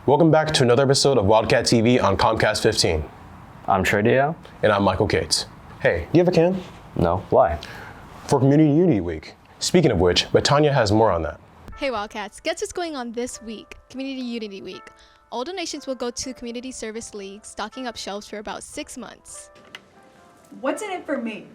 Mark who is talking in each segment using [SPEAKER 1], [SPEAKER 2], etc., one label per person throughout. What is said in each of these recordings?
[SPEAKER 1] Welcome back to another episode of Wildcat TV on Comcast 15.
[SPEAKER 2] I'm Trey Diao.
[SPEAKER 1] And I'm Michael Cates. Hey, do you have a can?
[SPEAKER 2] No, why?
[SPEAKER 1] For Community Unity Week. Speaking of which, but Tanya has more on that.
[SPEAKER 3] Hey Wildcats, guess what's going on this week? Community Unity Week. All donations will go to community service leagues, stocking up shelves for about 6 months.
[SPEAKER 4] What's in it for me?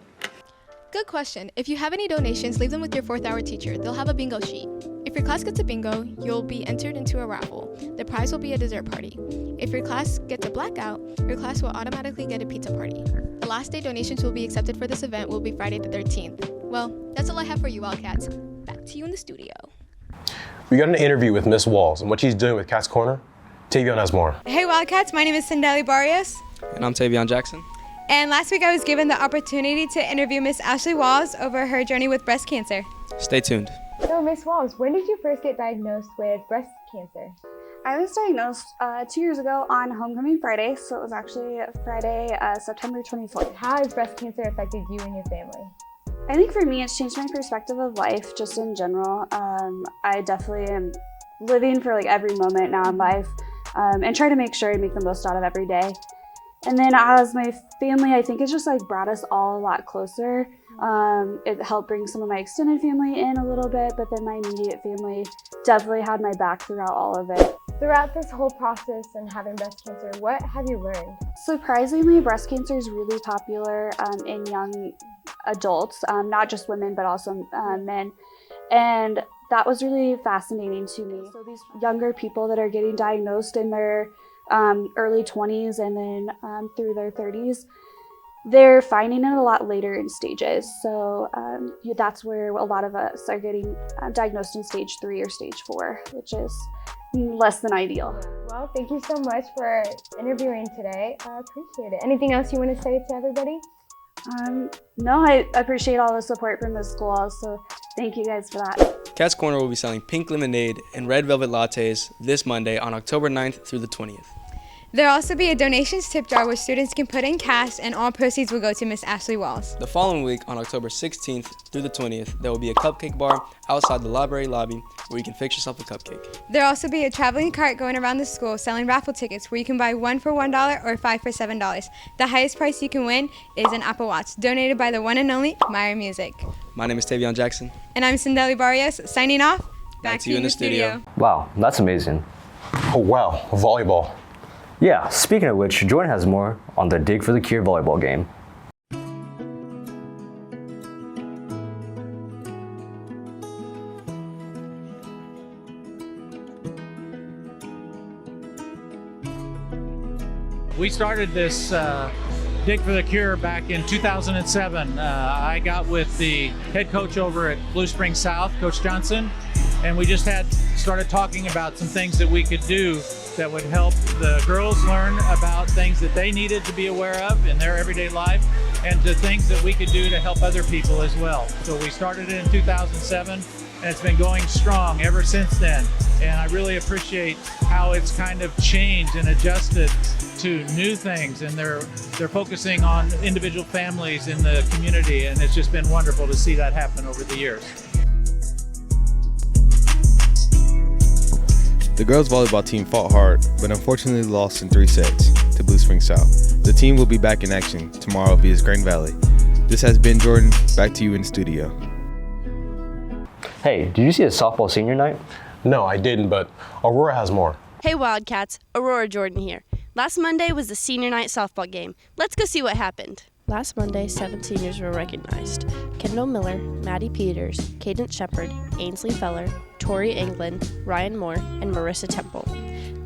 [SPEAKER 3] Good question. If you have any donations, leave them with your 4th hour teacher. They'll have a bingo sheet. If your class gets a bingo, you'll be entered into a raffle. The prize will be a dessert party. If your class gets a blackout, your class will automatically get a pizza party. The last day donations will be accepted for this event will be Friday the 13th. Well, that's all I have for you, Wildcats. Back to you in the studio.
[SPEAKER 1] We got an interview with Miss Walls and what she's doing with Cat's Corner. Tavion has more.
[SPEAKER 5] Hey Wildcats, my name is Cindeli Barrios.
[SPEAKER 6] And I'm Tavion Jackson.
[SPEAKER 5] And last week I was given the opportunity to interview Miss Ashley Walls over her journey with breast cancer.
[SPEAKER 6] Stay tuned.
[SPEAKER 7] So Miss Walls, when did you first get diagnosed with breast cancer?
[SPEAKER 8] I was diagnosed 2 years ago on Homecoming Friday, so it was actually Friday, September 24th.
[SPEAKER 7] How has breast cancer affected you and your family?
[SPEAKER 8] I think for me, it's changed my perspective of life just in general. I definitely am living for like every moment now in life and try to make sure I make the most out of every day. And then as my family, I think it's just like brought us all a lot closer. It helped bring some of my extended family in a little bit, but then my immediate family definitely had my back throughout all of it.
[SPEAKER 7] Throughout this whole process and having breast cancer, what have you learned?
[SPEAKER 8] Surprisingly, breast cancer is really popular in young adults, not just women, but also men. And that was really fascinating to me. So these younger people that are getting diagnosed in their early 20s and then through their 30s, they're finding it a lot later in stages. So that's where a lot of us are getting diagnosed in stage 3 or stage 4, which is less than ideal.
[SPEAKER 7] Well, thank you so much for interviewing today. I appreciate it. Anything else you want to say to everybody?
[SPEAKER 8] No, I appreciate all the support from the school, so thank you guys for that.
[SPEAKER 6] Cat's Corner will be selling pink lemonade and red velvet lattes this Monday on October 9th through the 20th.
[SPEAKER 5] There'll also be a donations tip jar where students can put in cash and all proceeds will go to Miss Ashley Walls.
[SPEAKER 6] The following week on October 16th through the 20th, there will be a cupcake bar outside the library lobby where you can fix yourself a cupcake.
[SPEAKER 5] There'll also be a traveling cart going around the school selling raffle tickets where you can buy 1 for $1 or 5 for $7. The highest price you can win is an Apple Watch, donated by the one and only Meyer Music.
[SPEAKER 6] My name is Tavion Jackson.
[SPEAKER 5] And I'm Cindeli Barrios, signing off.
[SPEAKER 6] Back to you in the studio.
[SPEAKER 2] Wow, that's amazing.
[SPEAKER 1] Oh wow, volleyball.
[SPEAKER 2] Yeah, speaking of which, Jordan has more on the Dig for the Cure volleyball game.
[SPEAKER 9] We started this Dig for the Cure back in 2007. I got with the head coach over at Blue Springs South, Coach Johnson, and we just started talking about some things that we could do that would help the girls learn about things that they needed to be aware of in their everyday life and to things that we could do to help other people as well. So we started it in 2007 and it's been going strong ever since then. And I really appreciate how it's kind of changed and adjusted to new things, and they're focusing on individual families in the community, and it's just been wonderful to see that happen over the years.
[SPEAKER 10] The girls volleyball team fought hard, but unfortunately lost in 3 sets to Blue Springs South. The team will be back in action tomorrow via Grand Valley. This has been Jordan. Back to you in the studio.
[SPEAKER 2] Hey, did you see the softball senior night?
[SPEAKER 1] No, I didn't, but Aurora has more.
[SPEAKER 11] Hey Wildcats, Aurora Jordan here. Last Monday was the senior night softball game. Let's go see what happened. Last Monday, 7 seniors were recognized. Kendall Miller, Maddie Peters, Cadence Shepard, Ainsley Feller, Tori England, Ryan Moore, and Marissa Temple.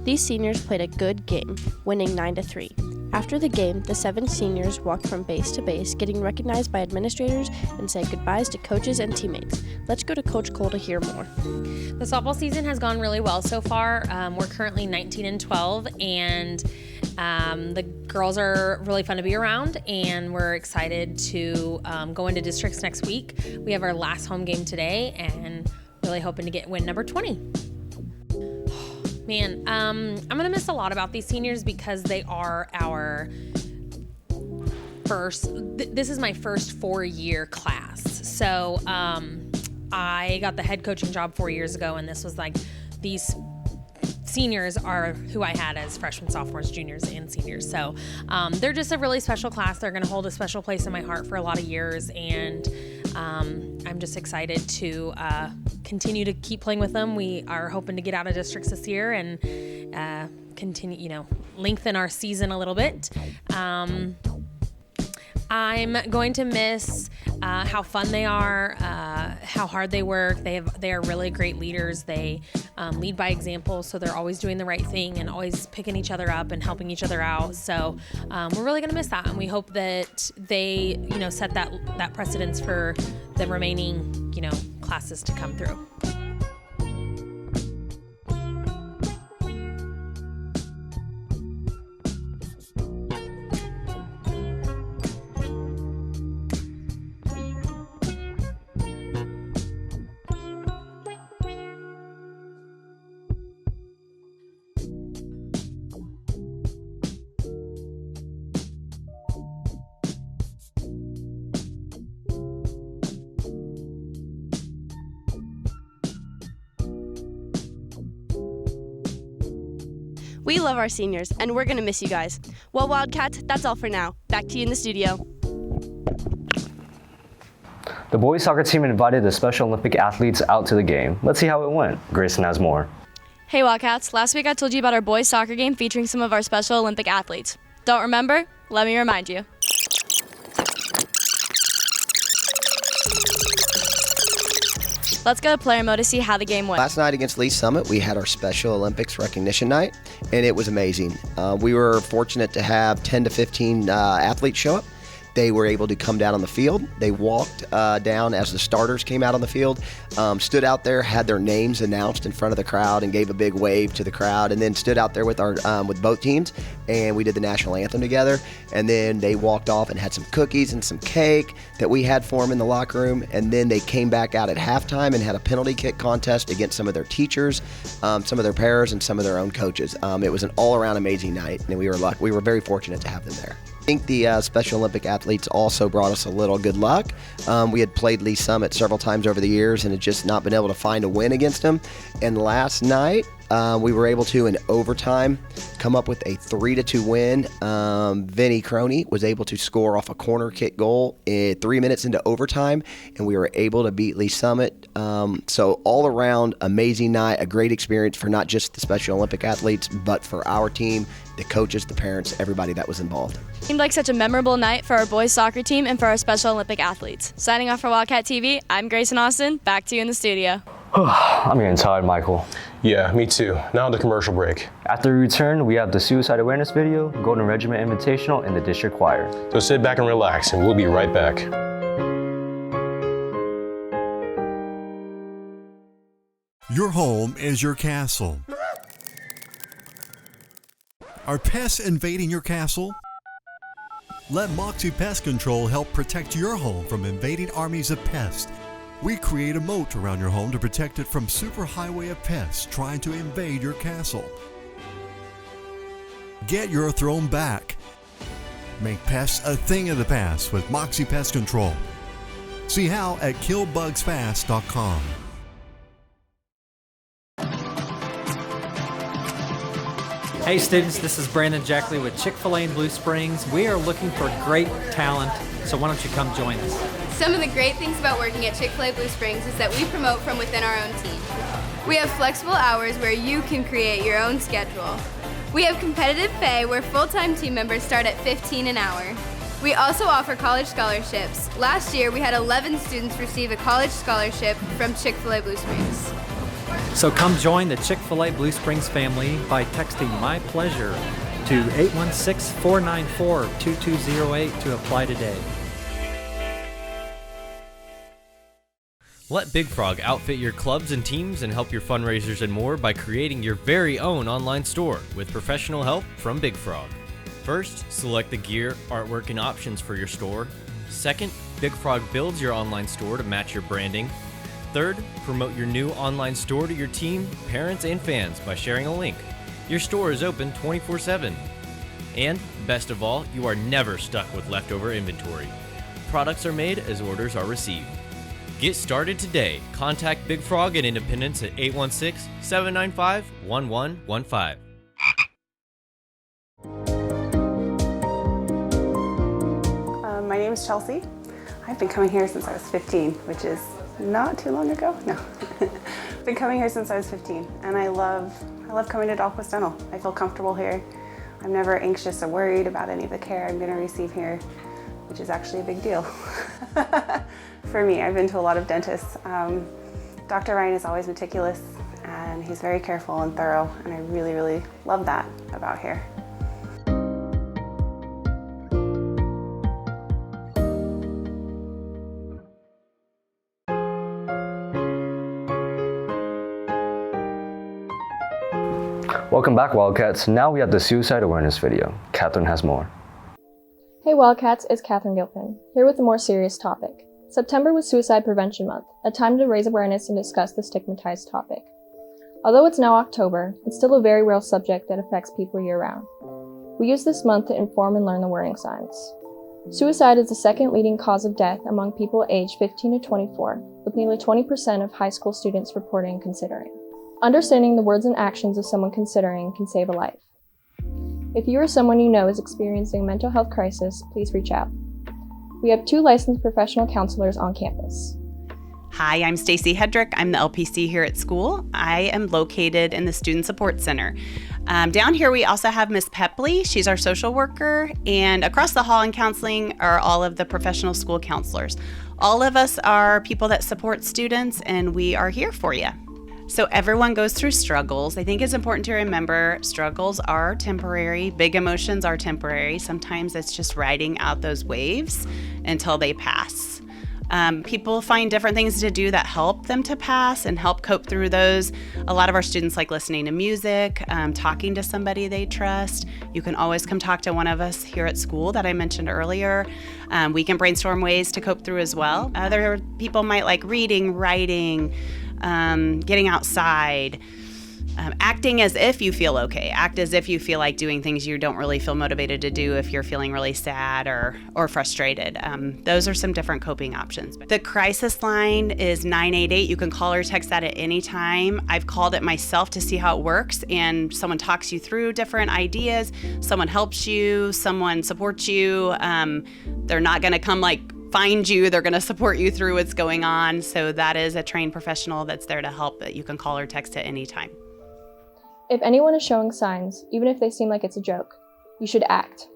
[SPEAKER 11] These seniors played a good game, winning 9-3. After the game, the 7 seniors walked from base to base, getting recognized by administrators and said goodbyes to coaches and teammates. Let's go to Coach Cole to hear more.
[SPEAKER 12] The softball season has gone really well so far. We're currently 19-12, and the girls are really fun to be around, and we're excited to go into districts next week. We have our last home game today, and really hoping to get win number 20. Man, I'm gonna miss a lot about these seniors because they are our this is my first 4-year class. So I got the head coaching job 4 years ago, and this was like these seniors are who I had as freshmen, sophomores, juniors, and seniors. So they're just a really special class. They're going to hold a special place in my heart for a lot of years, and I'm just excited to continue to keep playing with them. We are hoping to get out of districts this year and continue, lengthen our season a little bit. I'm going to miss how fun they are, how hard they work. They are really great leaders. They lead by example, so they're always doing the right thing and always picking each other up and helping each other out. So we're really going to miss that, and we hope that they, set that precedence for the remaining, classes to come through.
[SPEAKER 11] We love our seniors, and we're going to miss you guys. Well, Wildcats, that's all for now. Back to you in the studio.
[SPEAKER 2] The boys soccer team invited the Special Olympic athletes out to the game. Let's see how it went. Grayson has more.
[SPEAKER 13] Hey Wildcats, last week I told you about our boys soccer game featuring some of our Special Olympic athletes. Don't remember? Let me remind you. Let's go to player mode to see how the game went.
[SPEAKER 14] Last night against Lee Summit, we had our Special Olympics recognition night, and it was amazing. We were fortunate to have 10 to 15 athletes show up. They were able to come down on the field. They walked down as the starters came out on the field, stood out there, had their names announced in front of the crowd, and gave a big wave to the crowd, and then stood out there with with both teams, and we did the national anthem together. And then they walked off and had some cookies and some cake that we had for them in the locker room. And then they came back out at halftime and had a penalty kick contest against some of their teachers, some of their pairs, and some of their own coaches. It was an all-around amazing night, and we were very fortunate to have them there. I think the Special Olympic athletes also brought us a little good luck. We had played Lee Summit several times over the years and had just not been able to find a win against them. And last night, we were able to, in overtime, come up with a 3-2 win. Vinny Croney was able to score off a corner kick goal 3 minutes into overtime, and we were able to beat Lee Summit. So all around, amazing night, a great experience for not just the Special Olympic athletes, but for our team, the coaches, the parents, everybody that was involved.
[SPEAKER 13] Seemed like such a memorable night for our boys soccer team and for our Special Olympic athletes. Signing off for Wildcat TV, I'm Grayson Austin. Back to you in the studio.
[SPEAKER 2] I'm getting tired, Michael.
[SPEAKER 1] Yeah, me too. Now the commercial break.
[SPEAKER 2] After we return, we have the Suicide Awareness video, Golden Regiment Invitational, and the District Choir.
[SPEAKER 1] So sit back and relax, and we'll be right back.
[SPEAKER 15] Your home is your castle. Are pests invading your castle? Let Moxie Pest Control help protect your home from invading armies of pests. We create a moat around your home to protect it from superhighway of pests trying to invade your castle. Get your throne back. Make pests a thing of the past with Moxie Pest Control. See how at killbugsfast.com.
[SPEAKER 16] Hey students, this is Brandon Jackley with Chick-fil-A in Blue Springs. We are looking for great talent, so why don't you come join us?
[SPEAKER 17] Some of the great things about working at Chick-fil-A Blue Springs is that we promote from within our own team. We have flexible hours where you can create your own schedule. We have competitive pay where full-time team members start at $15 an hour. We also offer college scholarships. Last year, we had 11 students receive a college scholarship from Chick-fil-A Blue Springs.
[SPEAKER 16] So come join the Chick-fil-A Blue Springs family by texting My Pleasure to 816-494-2208 to apply today.
[SPEAKER 18] Let Big Frog outfit your clubs and teams and help your fundraisers and more by creating your very own online store with professional help from Big Frog. First, select the gear, artwork, and options for your store. Second, Big Frog builds your online store to match your branding. Third, promote your new online store to your team, parents, and fans by sharing a link. Your store is open 24/7. And, best of all, you are never stuck with leftover inventory. Products are made as orders are received. Get started today. Contact Big Frog at Independence at 816-795-1115.
[SPEAKER 19] My name is Chelsea. I've been coming here since I was 15, which is not too long ago. No. I've been coming here since I was 15, and I love coming to Dahlquist Dental. I feel comfortable here. I'm never anxious or worried about any of the care I'm going to receive here, which is actually a big deal. For me, I've been to a lot of dentists. Dr. Ryan is always meticulous, and he's very careful and thorough, and I really, really love that about here.
[SPEAKER 2] Welcome back, Wildcats. Now we have the suicide awareness video. Catherine has more.
[SPEAKER 20] Hey Wildcats, it's Catherine Gilpin, here with a more serious topic. September was Suicide Prevention Month, a time to raise awareness and discuss the stigmatized topic. Although it's now October, it's still a very real subject that affects people year-round. We use this month to inform and learn the warning signs. Suicide is the second leading cause of death among people aged 15 to 24, with nearly 20% of high school students reporting and considering. Understanding the words and actions of someone considering can save a life. If you or someone you know is experiencing a mental health crisis, please reach out. We have 2 licensed professional counselors on campus.
[SPEAKER 21] Hi, I'm Stacy Hedrick. I'm the LPC here at school. I am located in the Student Support Center. Down here we also have Miss Pepley. She's our social worker. And across the hall in counseling are all of the professional school counselors. All of us are people that support students, and we are here for you. So everyone goes through struggles. I think it's important to remember struggles are temporary, big emotions are temporary. Sometimes it's just riding out those waves until they pass. People find different things to do that help them to pass and help cope through those. A lot of our students like listening to music, talking to somebody they trust. You can always come talk to one of us here at school that I mentioned earlier. We can brainstorm ways to cope through as well. Other people might like reading, writing, getting outside, acting as if you feel okay. Act as if you feel like doing things you don't really feel motivated to do if you're feeling really sad or frustrated. Those are some different coping options. The crisis line is 988. You can call or text that at any time. I've called it myself to see how it works, and someone talks you through different ideas. Someone helps you, someone supports you. They're not going to come find you, they're going to support you through what's going on. So that is a trained professional that's there to help, that you can call or text at any time.
[SPEAKER 20] If anyone is showing signs, even if they seem like it's a joke, you should act.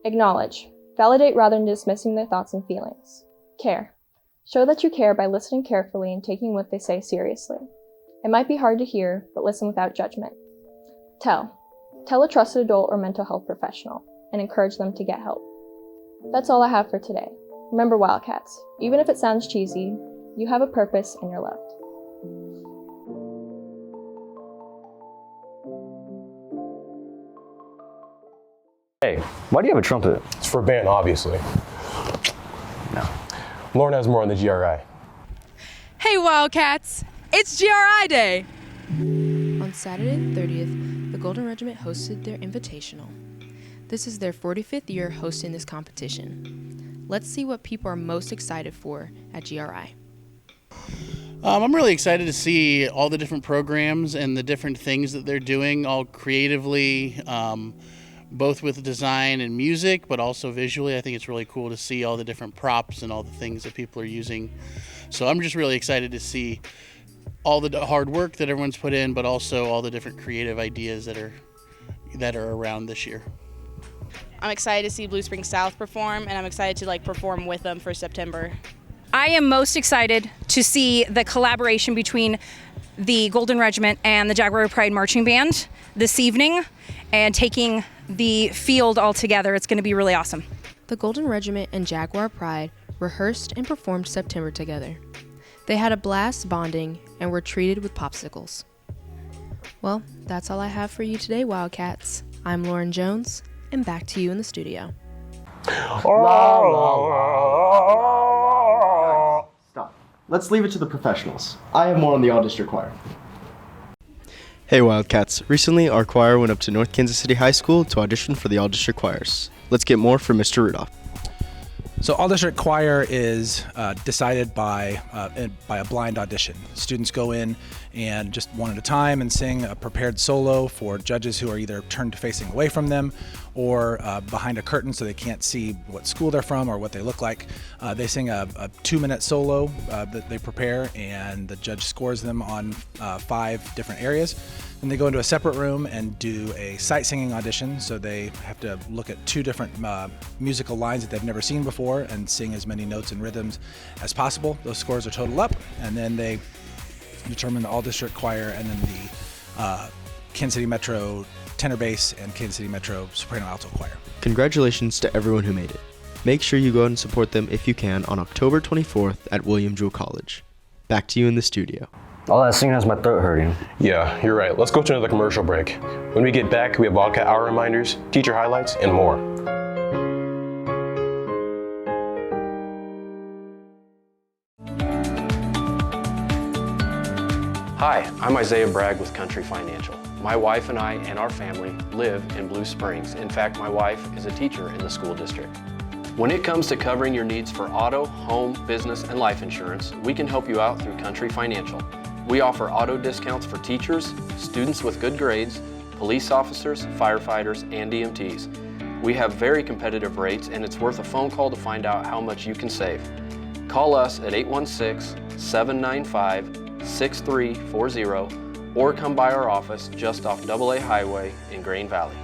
[SPEAKER 20] Acknowledge. Validate rather than dismissing their thoughts and feelings. Care. Show that you care by listening carefully and taking what they say seriously. It might be hard to hear, but listen without judgment. Tell. Tell a trusted adult or mental health professional, and encourage them to get help. That's all I have for today. Remember, Wildcats, even if it sounds cheesy, you have a purpose and you're loved.
[SPEAKER 2] Hey, why do you have a trumpet?
[SPEAKER 1] It's for band, obviously.
[SPEAKER 2] No.
[SPEAKER 1] Lauren has more on the GRI.
[SPEAKER 22] Hey Wildcats, it's GRI Day!
[SPEAKER 23] On Saturday the 30th, the Golden Regiment hosted their Invitational. This is their 45th year hosting this competition. Let's see what people are most excited for at GRI.
[SPEAKER 24] I'm really excited to see all the different programs and the different things that they're doing, all creatively, both with design and music, but also visually. I think it's really cool to see all the different props and all the things that people are using. So I'm just really excited to see all the hard work that everyone's put in, but also all the different creative ideas that are around this year.
[SPEAKER 25] I'm excited to see Blue Springs South perform, and I'm excited to perform with them for September.
[SPEAKER 26] I am most excited to see the collaboration between the Golden Regiment and the Jaguar Pride Marching Band this evening and taking the field all together. It's going to be really awesome.
[SPEAKER 23] The Golden Regiment and Jaguar Pride rehearsed and performed September together. They had a blast bonding and were treated with popsicles. Well, that's all I have for you today, Wildcats. I'm Lauren Jones, and back to you in the studio.
[SPEAKER 27] Stop. Let's leave it to the professionals. I have more on the all-district choir.
[SPEAKER 28] Hey Wildcats, recently our choir went up to North Kansas City High School to audition for the all-district choirs. Let's get more from Mr. Rudolph.
[SPEAKER 3] So all district choir is decided by a blind audition. Students go in and just one at a time and sing a prepared solo for judges who are either turned facing away from them or behind a curtain so they can't see what school they're from or what they look like. They sing a 2-minute solo that they prepare, and the judge scores them on 5 different areas. Then they go into a separate room and do a sight singing audition, so they have to look at 2 different musical lines that they've never seen before and sing as many notes and rhythms as possible. Those scores are totaled up, and then they determine the all-district choir and then the Kansas City Metro tenor bass and Kansas City Metro soprano alto choir.
[SPEAKER 28] Congratulations to everyone who made it. Make sure you go out and support them if you can on October 24th at William Jewell College. Back to you in the studio.
[SPEAKER 2] All that singing has my throat hurting.
[SPEAKER 1] Yeah, you're right. Let's go to another commercial break. When we get back, we have Wildcat Hour reminders, teacher highlights, and more.
[SPEAKER 4] Hi, I'm Isaiah Bragg with Country Financial. My wife and I and our family live in Blue Springs. In fact, my wife is a teacher in the school district. When it comes to covering your needs for auto, home, business, and life insurance, we can help you out through Country Financial. We offer auto discounts for teachers, students with good grades, police officers, firefighters, and EMTs. We have very competitive rates, and it's worth a phone call to find out how much you can save. Call us at 816-795-6340 or come by our office just off AA Highway in Grain Valley.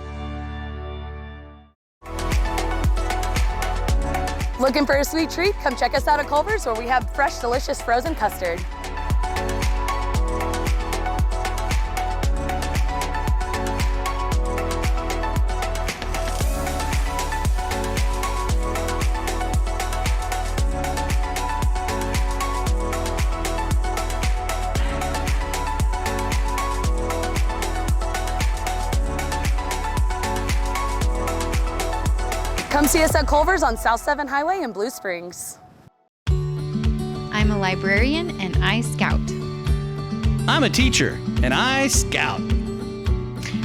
[SPEAKER 5] Looking for a sweet treat? Come check us out at Culver's, where we have fresh, delicious frozen custard. Come see us at Culver's on South 7 Highway in Blue Springs.
[SPEAKER 6] I'm a librarian and I scout.
[SPEAKER 7] I'm a teacher and I scout.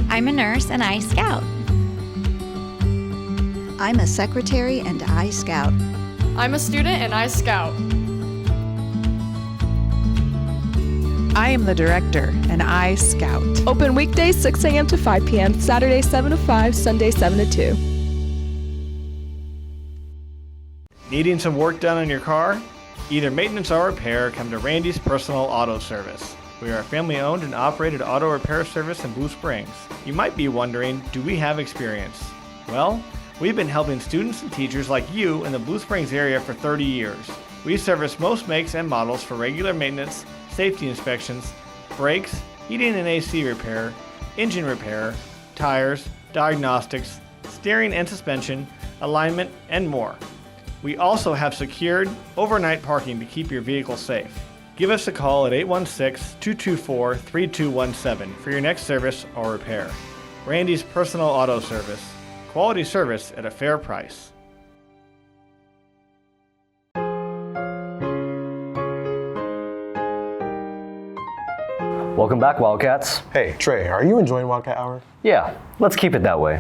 [SPEAKER 6] I'm a nurse and I scout.
[SPEAKER 8] I'm a secretary and I scout.
[SPEAKER 9] I'm a student and I scout.
[SPEAKER 10] I am the director and I scout.
[SPEAKER 20] Open weekdays 6 a.m. to 5 p.m., Saturday 7 to 5, Sunday 7 to 2.
[SPEAKER 29] Needing some work done on your car? Either maintenance or repair, come to Randy's Personal Auto Service. We are a family-owned and operated auto repair service in Blue Springs. You might be wondering, do we have experience? Well, we've been helping students and teachers like you in the Blue Springs area for 30 years. We service most makes and models for regular maintenance, safety inspections, brakes, heating and AC repair, engine repair, tires, diagnostics, steering and suspension, alignment, and more. We also have secured overnight parking to keep your vehicle safe. Give us a call at 816-224-3217 for your next service or repair. Randy's Personal Auto Service. Quality service at a fair price.
[SPEAKER 2] Welcome back, Wildcats.
[SPEAKER 1] Hey, Trey, are you enjoying Wildcat Hour?
[SPEAKER 2] Yeah, let's keep it that way.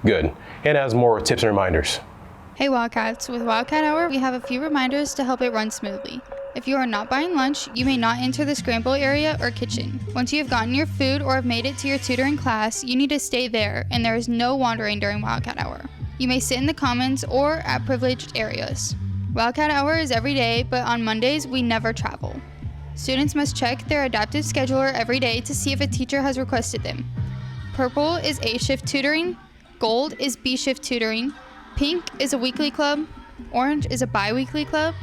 [SPEAKER 1] Good. Hannah has more tips and reminders.
[SPEAKER 30] Hey Wildcats, with Wildcat Hour, we have a few reminders to help it run smoothly. If you are not buying lunch, you may not enter the scramble area or kitchen. Once you have gotten your food or have made it to your tutoring class, you need to stay there, and there is no wandering during Wildcat Hour. You may sit in the commons or at privileged areas. Wildcat Hour is every day, but on Mondays, we never travel. Students must check their adaptive scheduler every day to see if a teacher has requested them. Purple is A-shift tutoring, gold is B-shift tutoring, pink is a weekly club, orange is a bi-weekly club,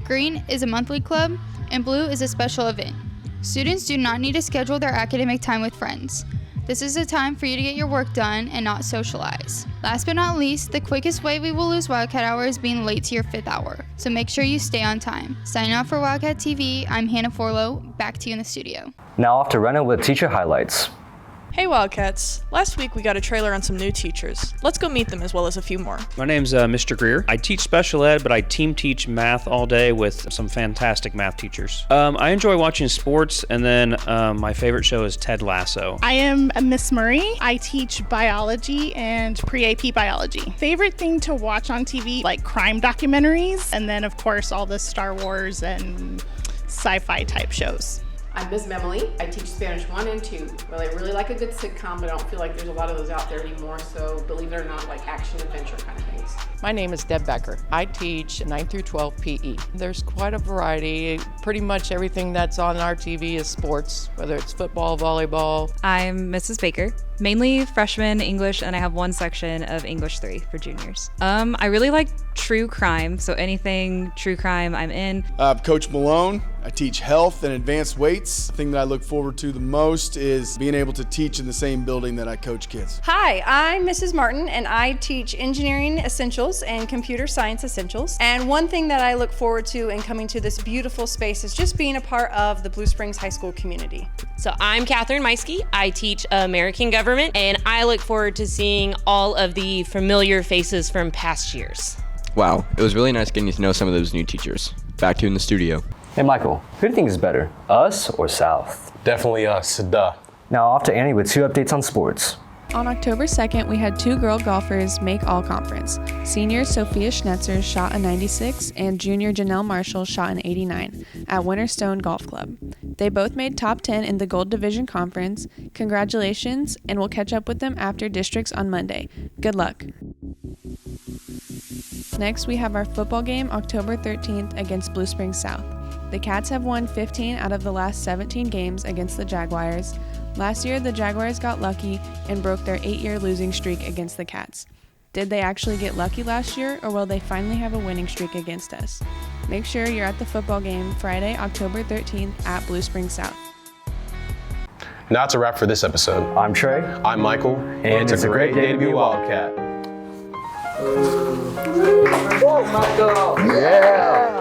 [SPEAKER 30] green is a monthly club, and blue is a special event. Students do not need to schedule their academic time with friends. This is a time for you to get your work done and not socialize. Last but not least, the quickest way we will lose Wildcat Hour is being late to your 5th hour, so make sure you stay on time. Signing off for Wildcat TV, I'm Hannah Forlow. Back to you in the studio.
[SPEAKER 2] Now off to run it with teacher highlights.
[SPEAKER 9] Hey Wildcats! Last week we got a trailer on some new teachers. Let's go meet them as well as a few more.
[SPEAKER 11] My name's Mr. Greer. I teach special ed, but I team teach math all day with some fantastic math teachers. I enjoy watching sports, and then my favorite show is Ted Lasso.
[SPEAKER 12] I am Miss Murray. I teach biology and pre-AP biology. Favorite thing to watch on TV, like crime documentaries, and then of course all the Star Wars and sci-fi type shows.
[SPEAKER 13] I'm Ms. Memily. I teach Spanish 1 and 2. Well, I really like a good sitcom, but I don't feel like there's a lot of those out there anymore, so believe it or not, like action-adventure kind of things.
[SPEAKER 14] My name is Deb Becker. I teach 9 through 12 PE. There's quite a variety. Pretty much everything that's on our TV is sports, whether it's football, volleyball.
[SPEAKER 15] I'm Mrs. Baker. Mainly freshman English, and I have one section of English 3 for juniors. I really like true crime, so anything true crime I'm in.
[SPEAKER 16] Coach Malone. I teach health and advanced weights. The thing that I look forward to the most is being able to teach in the same building that I coach kids.
[SPEAKER 17] Hi, I'm Mrs. Martin, and I teach engineering essentials and computer science essentials. And one thing that I look forward to in coming to this beautiful space is just being a part of the Blue Springs High School community.
[SPEAKER 18] So I'm Catherine Meiske. I teach American government, and I look forward to seeing all of the familiar faces from past years.
[SPEAKER 19] Wow, it was really nice getting to know some of those new teachers. Back to you in the studio.
[SPEAKER 2] Hey Michael, who do you think is better, us or South?
[SPEAKER 1] Definitely us, duh.
[SPEAKER 2] Now off to Annie with 2 updates on sports.
[SPEAKER 21] On October 2nd, we had 2 girl golfers make all-conference. Senior Sophia Schnetzer shot a 96, and junior Janelle Marshall shot an 89 at Winterstone Golf Club. They both made top 10 in the Gold Division Conference. Congratulations, and we'll catch up with them after districts on Monday. Good luck. Next, we have our football game October 13th against Blue Springs South. The Cats have won 15 out of the last 17 games against the Jaguars. Last year, the Jaguars got lucky and broke their 8-year losing streak against the Cats. Did they actually get lucky last year, or will they finally have a winning streak against us? Make sure you're at the football game Friday, October 13th at Blue Springs South.
[SPEAKER 1] Now it's a wrap for this episode.
[SPEAKER 2] I'm Trey.
[SPEAKER 1] I'm Michael. And it's a great day to be a Wildcat.
[SPEAKER 2] Yeah!